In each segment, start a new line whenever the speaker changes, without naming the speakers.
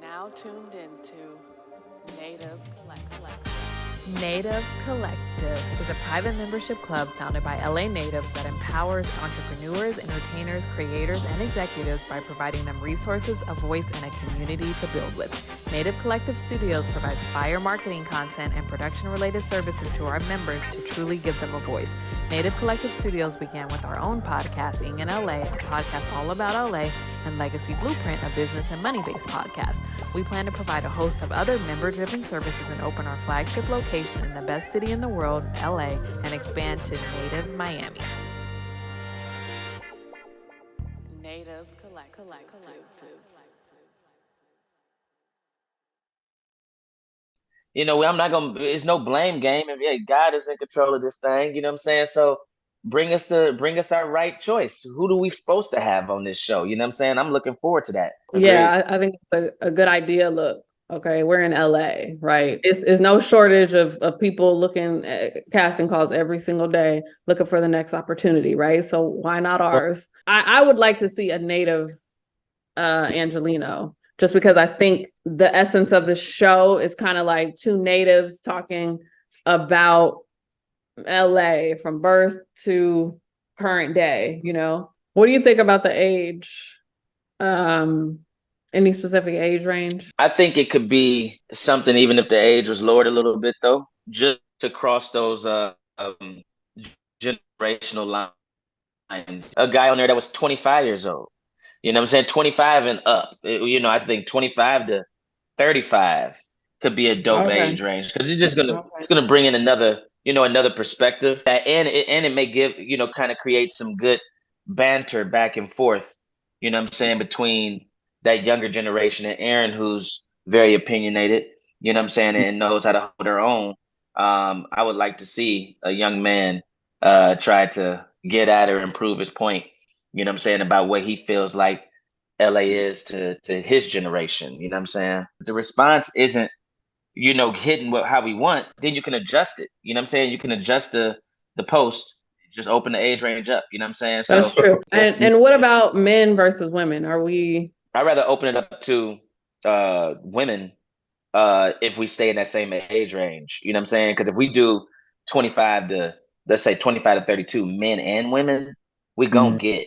now tuned into Native Collective.
Native Collective is a private membership club founded by LA natives that empowers entrepreneurs, entertainers, creators, and executives by providing them resources, a voice, and a community to build with. Native Collective Studios provides fire marketing content and production-related services to our members to truly give them a voice. Native Collective Studios began with our own podcast, Ing in LA, a podcast all about LA, and Legacy Blueprint, a business and money-based podcast. We plan to provide a host of other member-driven services and open our flagship location in the best city in the world, LA, and expand to Native Miami.
Native Collective.
You know, I'm not gonna. It's no blame game. And yeah, God is in control of this thing. You know what I'm saying? So bring us our right choice. Who do we supposed to have on this show? You know what I'm saying? I'm looking forward to that.
Yeah, I think it's a good idea. Look, okay, we're in LA, right? It's no shortage of people looking at casting calls every single day, looking for the next opportunity, right? So why not ours? I would like to see a native Angelino, just because I think the essence of the show is kind of like two natives talking about LA from birth to current day, you know? What do you think about the age? Any specific age range?
I think it could be something, even if the age was lowered a little bit, though, just to cross those generational lines. A guy on there that was 25 years old. You know what I'm saying? 25 and up. I think 25 to 35 could be a dope age range, because it's gonna bring in another perspective, and it may give, kind of create some good banter back and forth, you know what I'm saying, between that younger generation and Aaron, who's very opinionated, you know what I'm saying, and knows how to hold her own. I would like to see a young man try to get at her and prove his point, you know what I'm saying, about what he feels like LA is to his generation. You know what I'm saying? The response isn't, hitting how we want, then you can adjust it. You know what I'm saying? You can adjust the post, just open the age range up. You know what I'm saying?
That's true. And what about men versus women?
I'd rather open it up to women if we stay in that same age range. You know what I'm saying? Because if we do 25 to, let's say 25 to 32, men and women, we gonna get.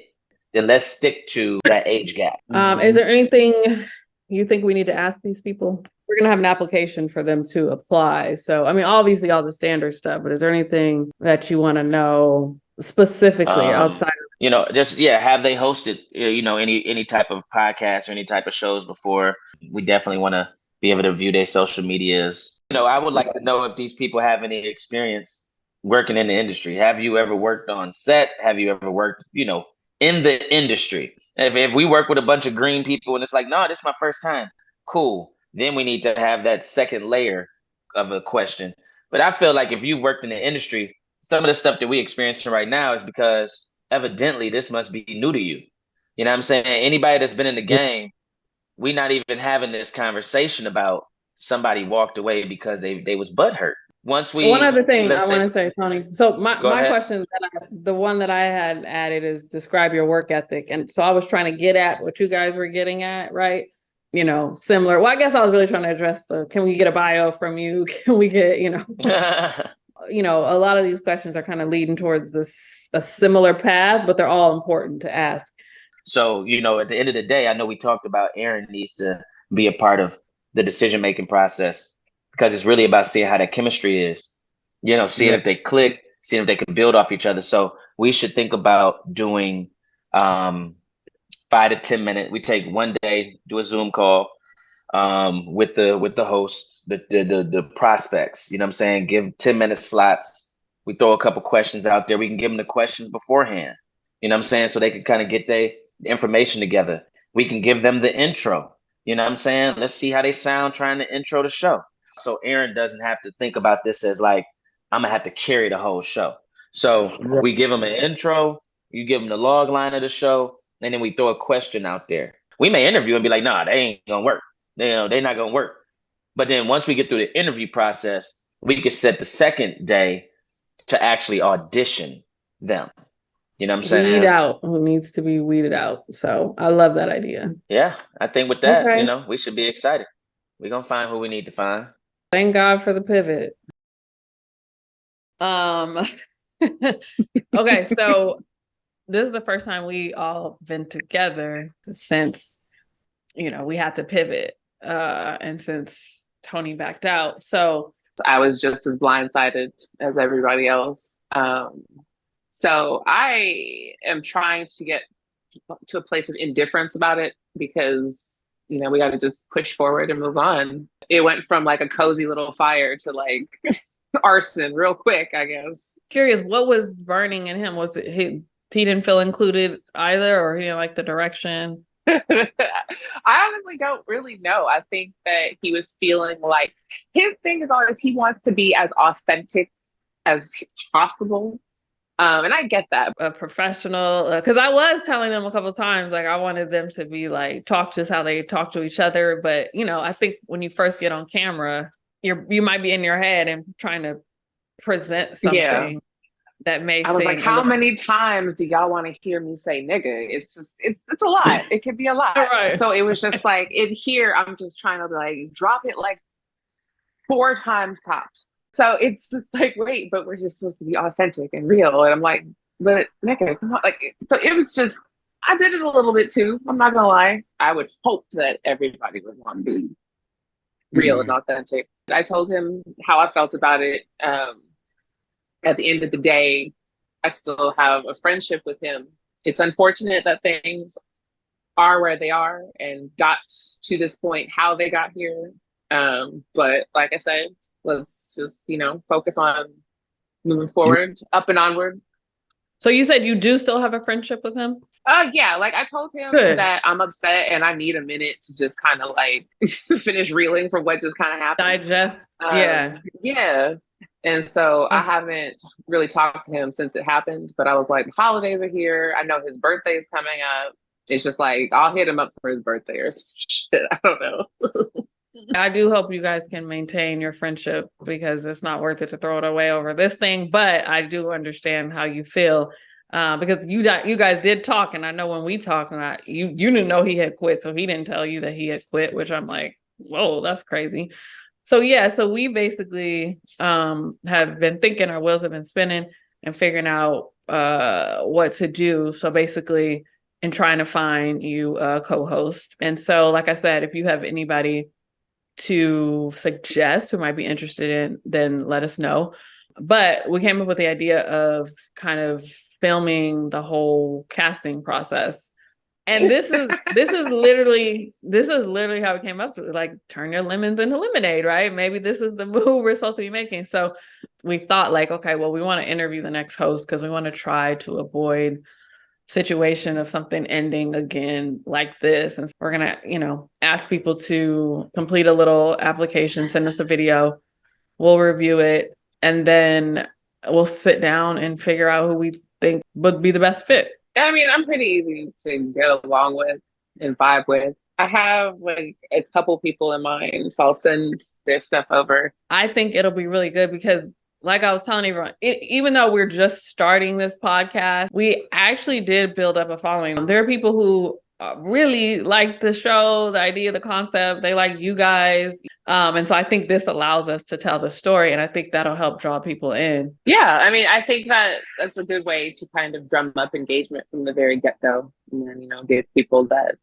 Then let's stick to that age gap.
Is there anything you think we need to ask these people? We're going to have an application for them to apply. So, I mean, obviously all the standard stuff, but is there anything that you want to know specifically outside?
Have they hosted, any type of podcast or any type of shows before? We definitely want to be able to view their social medias. I would like to know if these people have any experience working in the industry. Have you ever worked on set? Have you ever worked, in the industry? If we work with a bunch of green people and it's like, no, this is my first time, cool. Then we need to have that second layer of a question. But I feel like if you've worked in the industry, some of the stuff that we experiencing right now is because evidently this must be new to you. You know what I'm saying? Anybody that's been in the game, we not even having this conversation about somebody walked away because they was butthurt.
One other thing I want to say, Tony. So my
ahead.
question, the one that I had added is describe your work ethic. And so I was trying to get at what you guys were getting at, right? Similar. Well, I guess I was really trying to address can we get a bio from you? Can we get, a lot of these questions are kind of leading towards a similar path, but they're all important to ask.
So, at the end of the day, I know we talked about Aaron needs to be a part of the decision-making process, because it's really about seeing how that chemistry is, seeing if they click, seeing if they can build off each other. So we should think about doing 5 to 10 minutes. We take one day, do a Zoom call with the host, the prospects, you know what I'm saying? Give 10-minute slots. We throw a couple questions out there. We can give them the questions beforehand, you know what I'm saying? So they can kind of get their information together. We can give them the intro, you know what I'm saying? Let's see how they sound trying to intro the show. So Aaron doesn't have to think about this as like, I'm gonna have to carry the whole show. So we give them an intro, you give them the log line of the show, and then we throw a question out there. We may interview and be like, nah, they ain't gonna work. They're not gonna work. But then once we get through the interview process, we can set the second day to actually audition them. You know what I'm
Weed
saying?
out who needs to be weeded out. So I love that idea.
Yeah, I think with that,
Okay.
we should be excited. We're gonna find who we need to find.
Thank God for the pivot. Um, okay, so this is the first time we all been together since, we had to pivot. And since Tony backed out. So
I was just as blindsided as everybody else. So I am trying to get to a place of indifference about it because, we got to just push forward and move on. It went from like a cozy little fire to like arson real quick, I guess.
Curious, what was burning in him? Was it he didn't feel included either, or he didn't like the direction?
I honestly don't really know. I think that he was feeling like his thing is always he wants to be as authentic as possible. And I get that.
A professional, because I was telling them a couple of times, like I wanted them to be like, talk just how they talk to each other. But, I think when you first get on camera, you might be in your head and trying to present something that may
I was like, how
little...
many times do y'all want to hear me say nigga? It's just, it's a lot. It could be a lot.
Right.
So it was just like, in here, I'm just trying to like drop it like 4 times tops. So it's just like, wait, but we're just supposed to be authentic and real. And I'm like, but nigga, come on. Like, so it was just, I did it a little bit too. I'm not gonna lie. I would hope that everybody would want to be real and authentic. I told him how I felt about it. At the end of the day, I still have a friendship with him. It's unfortunate that things are where they are and got to this point, how they got here. But like I said, let's just, focus on moving forward, up and onward.
So you said you do still have a friendship with him?
Yeah, like I told him
Good.
that I'm upset and I need a minute to just kind of like finish reeling from what just kind of happened.
Digest.
Yeah. And so I haven't really talked to him since it happened, but I was like, holidays are here. I know his birthday's coming up. It's just like, I'll hit him up for his birthday or shit. I don't know.
I do hope you guys can maintain your friendship because it's not worth it to throw it away over this thing. But I do understand how you feel because you guys did talk. And I know when we talked, you didn't know he had quit. So he didn't tell you that he had quit, which I'm like, whoa, that's crazy. So yeah, so we basically have been thinking, our wheels have been spinning and figuring out what to do. So basically in trying to find you a co-host. And so, like I said, if you have anybody to suggest who might be interested in, then let us know. But we came up with the idea of kind of filming the whole casting process. And this is literally how it came up to it. Like, turn your lemons into lemonade, right? Maybe this is the move we're supposed to be making. So we thought like, okay, well, we want to interview the next host because we want to try to avoid situation of something ending again like this. And we're going to, ask people to complete a little application, send us a video, we'll review it, and then we'll sit down and figure out who we think would be the best fit.
I mean, I'm pretty easy to get along with and vibe with. I have like a couple people in mind, so I'll send their stuff over.
I think it'll be really good because, like I was telling everyone, even though we're just starting this podcast, we actually did build up a following. There are people who really like the show, the idea, the concept. They like you guys. And so I think this allows us to tell the story, and I think that'll help draw people in.
Yeah, I mean, I think that that's a good way to kind of drum up engagement from the very get-go, and then, give people that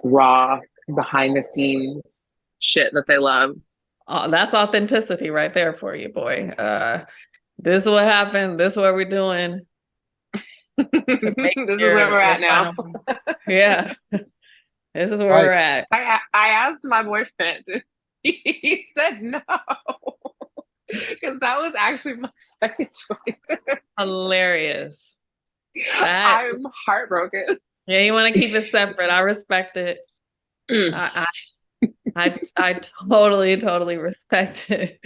raw, behind the scenes shit that they love.
Oh, that's authenticity right there for you, boy. This is what happened. This is what we're doing.
This is where we're at now.
Yeah. This is where we're at.
I asked my boyfriend. He said no. Because that was actually my second choice.
Hilarious.
I'm heartbroken.
Yeah, you want to keep it separate. I respect it. I totally respect it.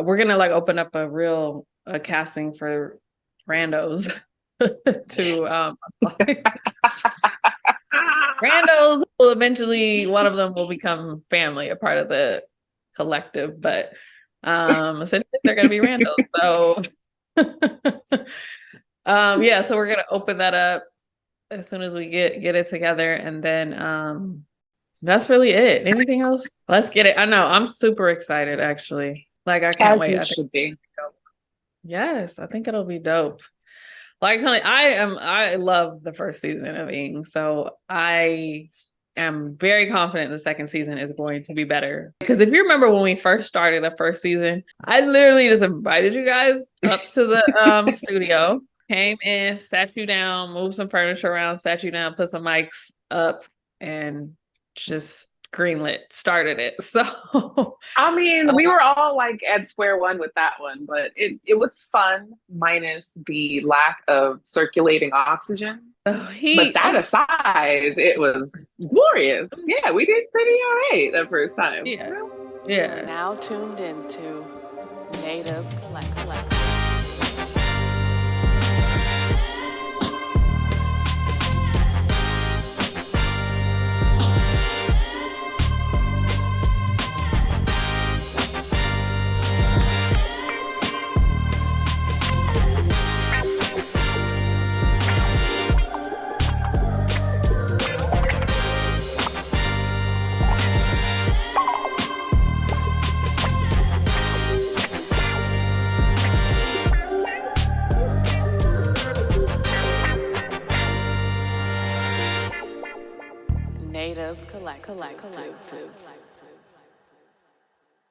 We're gonna like open up a real casting for randos to randos will eventually, one of them will become family, a part of the collective, but essentially they're gonna be randos. So Yeah, so we're gonna open that up as soon as we get it together, and then that's really it. Anything else? Let's get it. I know I'm super excited actually. Like I can't
As
wait.
you
I think
should be.
yes, I think it'll be dope. Like honey, I love the first season of Ing, so I am very confident the second season is going to be better. Because if you remember when we first started the first season, I literally just invited you guys up to the studio, came in, sat you down, moved some furniture around, sat you down, put some mics up, and just greenlit, started it. So
I mean, we were all like at square one with that one, but it was fun minus the lack of circulating oxygen.
the heat.
But that aside, it was glorious. Yeah, we did pretty all right that first time.
Yeah. Yeah.
Now tuned into Native Collect. Native Collective.